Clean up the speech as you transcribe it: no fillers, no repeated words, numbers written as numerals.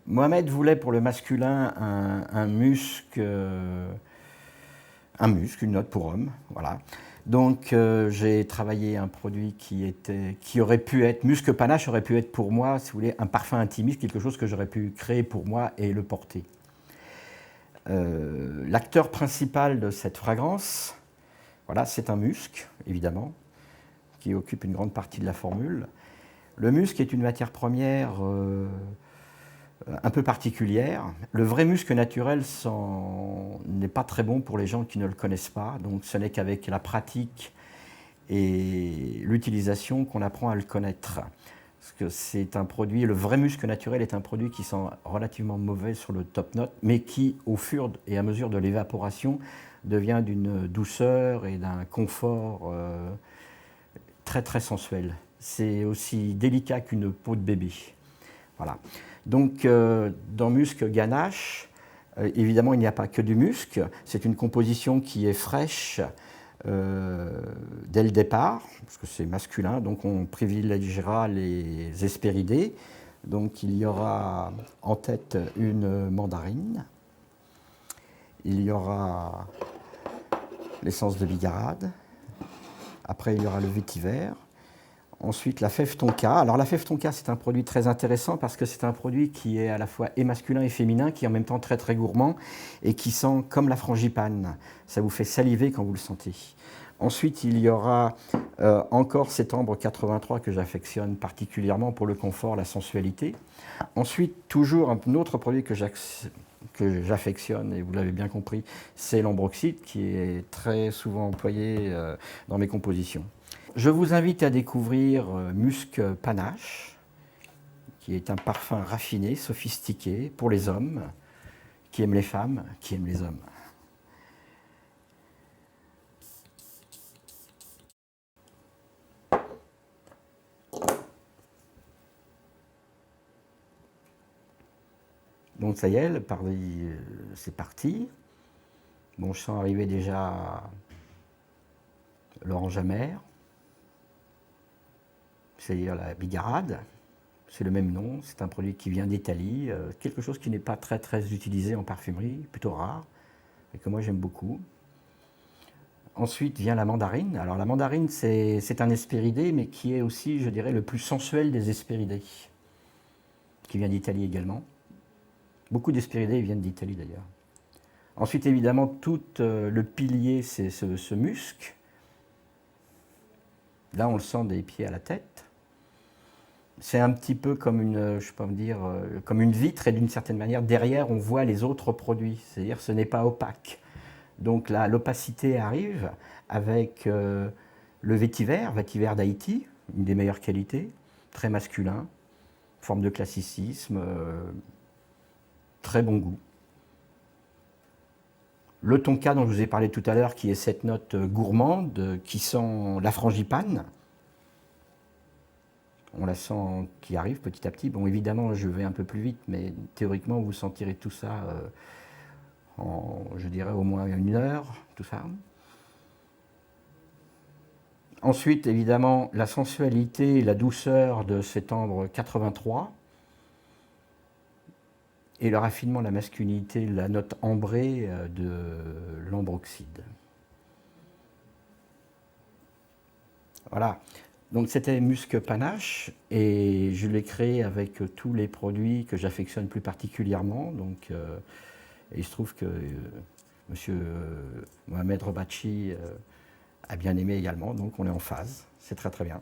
Mohamed voulait pour le masculin un musc, une note pour homme, voilà. Donc j'ai travaillé un produit qui aurait pu être, musc panache aurait pu être pour moi, si vous voulez, un parfum intimiste, quelque chose que j'aurais pu créer pour moi et le porter. L'acteur principal de cette fragrance, voilà, c'est un musc, évidemment, qui occupe une grande partie de la formule. Le musc est une matière première un peu particulière. Le vrai musc naturel n'est pas très bon pour les gens qui ne le connaissent pas, donc ce n'est qu'avec la pratique et l'utilisation qu'on apprend à le connaître. Parce que c'est un produit, le vrai musc naturel est un produit qui sent relativement mauvais sur le top note, mais qui, au fur et à mesure de l'évaporation, devient d'une douceur et d'un confort très très sensuel. C'est aussi délicat qu'une peau de bébé. Voilà. Donc dans musc ganache, évidemment il n'y a pas que du musc, c'est une composition qui est fraîche dès le départ, parce que c'est masculin, donc on privilégiera les hespéridés. Donc il y aura en tête une mandarine, il y aura l'essence de bigarade, après il y aura le vétiver. Ensuite, la fève tonka. Alors la fève tonka, c'est un produit très intéressant parce que c'est un produit qui est à la fois et masculin et féminin, qui est en même temps très très gourmand et qui sent comme la frangipane. Ça vous fait saliver quand vous le sentez. Ensuite, il y aura encore cet ambre 83 que j'affectionne particulièrement pour le confort, la sensualité. Ensuite, toujours un autre produit que j'affectionne, et vous l'avez bien compris, c'est l'ambroxite qui est très souvent employé dans mes compositions. Je vous invite à découvrir Musc Panache, qui est un parfum raffiné, sophistiqué pour les hommes, qui aiment les femmes, qui aiment les hommes. Donc ça y est, c'est parti. Bon, je sens arriver déjà l'orange amère, c'est-à-dire la bigarade. C'est le même nom, c'est un produit qui vient d'Italie, quelque chose qui n'est pas très très utilisé en parfumerie, plutôt rare, et que moi j'aime beaucoup. Ensuite vient la mandarine. Alors la mandarine, c'est un hespéridé, mais qui est aussi, je dirais, le plus sensuel des hespéridés, qui vient d'Italie également. Beaucoup d'hespéridés viennent d'Italie d'ailleurs. Ensuite, évidemment, tout le pilier, c'est ce musc. Là, on le sent des pieds à la tête. C'est un petit peu comme une, je peux me dire, comme une vitre, et d'une certaine manière, derrière, on voit les autres produits. C'est-à-dire, ce n'est pas opaque. Donc là, l'opacité arrive avec le vétiver d'Haïti, une des meilleures qualités, très masculin, forme de classicisme, très bon goût. Le tonka dont je vous ai parlé tout à l'heure, qui est cette note gourmande, qui sent la frangipane. On la sent qui arrive petit à petit. Bon, évidemment, je vais un peu plus vite, mais théoriquement, vous sentirez tout ça en, je dirais, au moins 1 heure, tout ça. Ensuite, évidemment, la sensualité et la douceur de cet ambre 83. Et le raffinement, la masculinité, la note ambrée de l'ambroxide. Voilà. Donc c'était Musc Panache et je l'ai créé avec tous les produits que j'affectionne plus particulièrement. Donc, et il se trouve que monsieur Mohamed Robachi a bien aimé également, donc on est en phase. C'est très très bien.